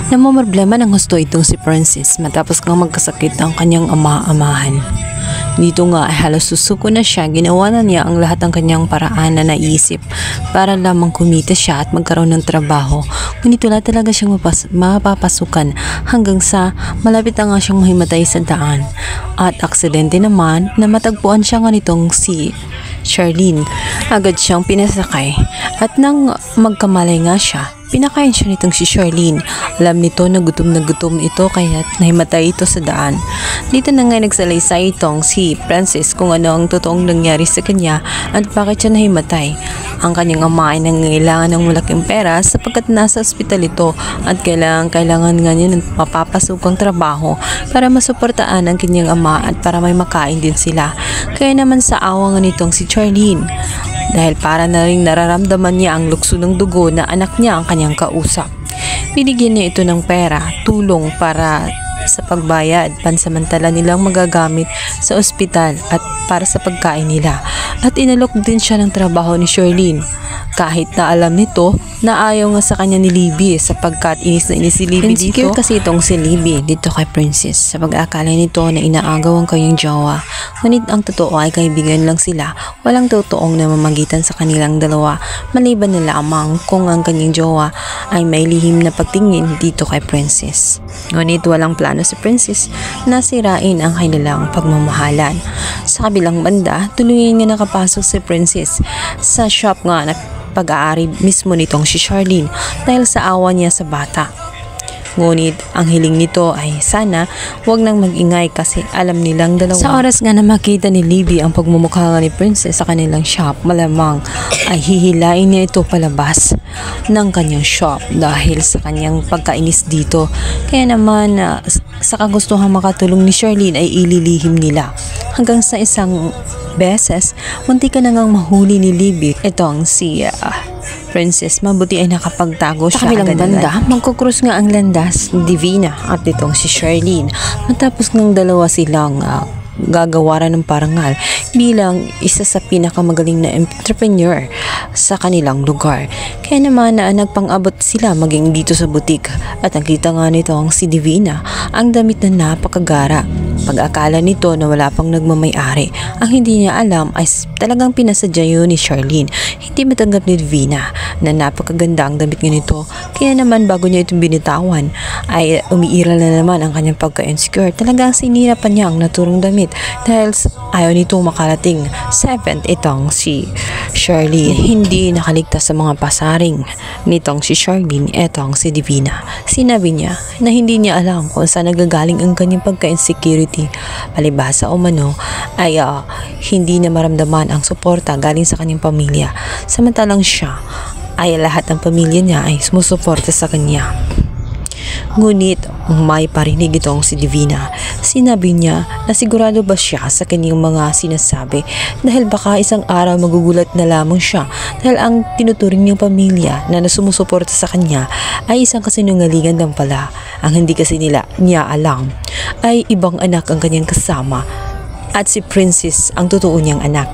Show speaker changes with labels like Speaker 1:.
Speaker 1: Namomroblema ng husto itong si Princess matapos nga magkasakit ang kanyang ama-amahan. Dito nga ay halos susuko na siya, ginawa na niya ang lahat ng kanyang paraan na naisip para lamang kumita siya at magkaroon ng trabaho. Ngunit wala talaga siyang mapapasukan hanggang sa malapit na nga siyang mahimatay sa daan. At aksidente naman na matagpuan siya nga nitong si Charlene. Agad siyang pinasakay at nang magkamalay nga siya, pinakain siya nitong si Charlene. Alam nito na gutom ito kaya nahimatay ito sa daan. Dito na nga nagsalaysay itong si Princess kung ano ang totoong nangyari sa kanya at bakit siya nahimatay. Ang kanyang ama ay nangangailangan ng malaking pera sapagkat nasa ospital ito at kailangan nga niya ng mapapasukang trabaho para masuportaan ang kanyang ama at para may makain din sila. Kaya naman sa awa nga nitong si Charlene, dahil para na rin nararamdaman niya ang lukso ng dugo na anak niya ang kanyang kausap. Binigyan niya ito ng pera, tulong para sa pagbayad, pansamantala nilang magagamit sa ospital at para sa pagkain nila. At inalok din siya ng trabaho ni Charlene. Kahit na alam nito na ayaw nga sa kanya ni Libby sapagkat inis na inis si Libby dito. Insecure kasi itong si Libby dito kay Princess sa pag-akala nito na inaagaw ang kanyang jowa. Ngunit ang totoo ay kaibigan lang sila. Walang totoong namamagitan sa kanilang dalawa maliban na lamang kung ang kanyang jowa ay may lihim na pagtingin dito kay Princess. Ngunit walang plano si Princess na sirain ang kanilang pagmamahalan. Sa kabilang banda, tuluyan nga nakapasok si Princess sa shop nga na pag-aari mismo nitong si Charlene dahil sa awa niya sa bata. Ngunit ang hiling nito ay sana wag nang mag-ingay kasi alam nilang dalawa. Sa oras nga na makita ni Libby ang pagmumukha nga ni Princess sa kanilang shop, malamang ay hihilain niya ito palabas ng kanyang shop dahil sa kanyang pagkainis dito. Kaya naman sa kagustuhang makatulong ni Charlene ay ililihim nila hanggang sa isang beses munti ka na ngang mahuli ni Libby itong si Princess. Mabuti ay nakapagtago siya. Sa kabilang banda, magkukrus nga ang landas ni Divina at itong si Charlene matapos ng dalawa silang gagawaran ng parangal bilang isa sa pinakamagaling na entrepreneur sa kanilang lugar. Kaya naman nagpang-abot sila maging dito sa butik at nakita nga nitong si Divina ang damit na napakagara. Pag-akala nito na wala pang nagmamay-ari, ang hindi niya alam ay talagang pinasadya yun ni Charlene. Hindi matanggap ni Divina na napakaganda ang damit nito. Kaya naman bago niya itong binitawan ay umiiral na naman ang kanyang pagka-insecure. Talagang sinira pa niya ang naturong damit dahil ayaw nitong makarating 7th itong si Charlene. Hindi nakaligtas sa mga pasaring nitong si Charlene itong si Divina. Sinabi niya na hindi niya alam kung saan nagagaling ang kanyang pagka-insecurity. Palibhasa o mano ay hindi na maramdaman ang suporta galing sa kanyang pamilya. Samantalang siya ay lahat ng pamilya niya ay sumusuporta sa kanya. Ngunit may parinig itong si Divina. Sinabi niya na sigurado ba siya sa kanyang mga sinasabi dahil baka isang araw magugulat na lamang siya dahil ang tinuturing niyang pamilya na sumusuporta sa kanya ay isang kasinungalingan lang pala. Ang hindi kasi niya alam ay ibang anak ang kanyang kasama at si Princess ang totoo niyang anak.